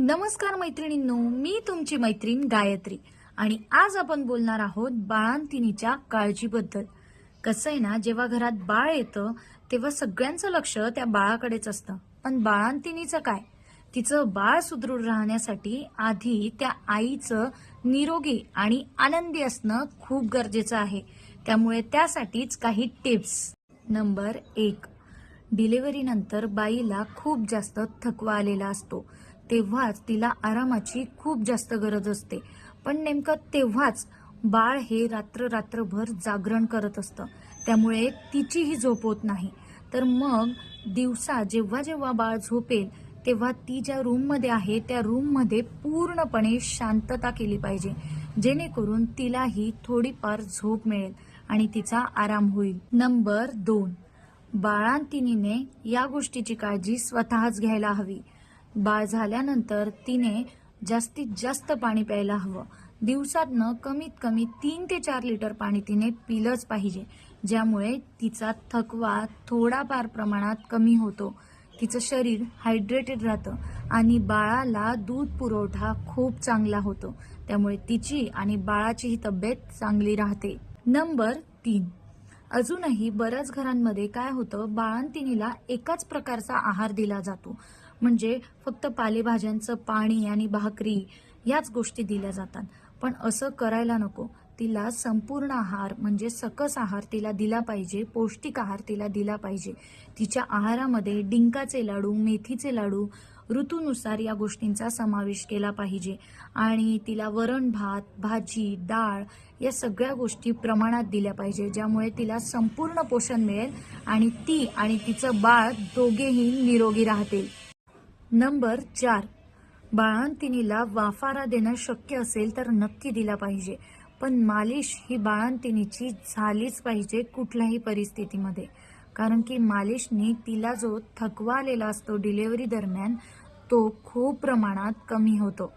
नमस्कार मैत्रिणींनो, मी तुमची मैत्रीण गायत्री आणि आज आपण बोलणार आहोत बाळंतिणीच्या काळजीबद्दल. कसं आहे ना, जेव्हा घरात बाळ येतं तेव्हा सगळ्यांचं लक्ष त्या बाळाकडेच असतं. पण बाळंतिणीचं काय? तिचं बाळ सुदृढ राहण्यासाठी आधी त्या आईचं निरोगी आणि आनंदी असणं खूप गरजेचं आहे. त्यामुळे त्यासाठीच काही टिप्स. नंबर 1, डिलिव्हरीनंतर बाईला खूप जास्त थकवा आलेला असतो. तेव्हाच तिला आरामाची खूप जास्त गरज असते. पण नेमकं तेव्हाच बाळ हे रात्रभर जागरण करत असतं. त्यामुळे तिचीही झोप होत नाही. तर मग दिवसा जेव्हा जेव्हा बाळ झोपेल तेव्हा ती ज्या रूममध्ये आहे त्या रूममध्ये पूर्णपणे शांतता केली पाहिजे, जेणेकरून तिलाही थोडीफार झोप मिळेल आणि तिचा आराम होईल. नंबर 2, बाळंतिणीने या गोष्टीची काळजी स्वतःच घ्यायला हवी. बाळ झाल्यानंतर तिने जास्तीत जास्त पाणी प्यायला हवं. दिवसातनं कमीत कमी 3 ते 4 लिटर पाणी तिने पिलंच पाहिजे, ज्यामुळे तिचा थकवा थोडाफार प्रमाणात कमी होतो. तिचं शरीर हायड्रेटेड राहतं आणि बाळाला दूध पुरवठा खूप चांगला होतो. त्यामुळे तिची आणि बाळाचीही तब्येत चांगली राहते. नंबर 3, अजूनही बऱ्याच घरांमध्ये काय होतं, बाळंतिणीला एकाच प्रकारचा आहार दिला जातो. म्हणजे फक्त पालेभाज्यांचं पाणी आणि भाकरी याच गोष्टी दिल्या जातात. पण असं करायला नको. तिला संपूर्ण आहार म्हणजे सकस आहार तिला दिला पाहिजे, पौष्टिक आहार तिला दिला पाहिजे. तिच्या आहारामध्ये डिंकाचे लाडू, मेथीचे लाडू, ऋतूनुसार या गोष्टींचा समावेश केला पाहिजे आणि तिला वरण भात, भाजी, डाळ या सगळ्या गोष्टी प्रमाणात दिल्या पाहिजे, ज्यामुळे तिला संपूर्ण पोषण मिळेल आणि ती आणि तिचं बाळ दोघेही निरोगी राहतील. नंबर 4, बाळंतिणीला वाफारा देणं शक्य असेल तर नक्की दिला पाहिजे. पण मालिश ही बाळंतिणीची झालीच पाहिजे कुठल्याही परिस्थितीमध्ये. कारण की मालिशने तिला जो थकवा आलेला असतो डिलिव्हरी दरम्यान तो खूप प्रमाणात कमी होतो.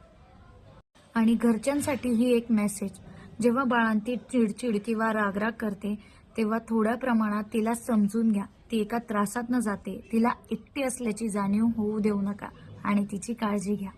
आणि घरच्यांसाठी ही एक मेसेज, जेव्हा बाळंती चिडचिड किंवा रागराग करते तेव्हा थोड्या प्रमाणात तिला समजून घ्या. ती एका त्रासात न जाते. तिला एकटी असल्याची जाणीव होऊ देऊ नका आणि तिची काळजी घ्या.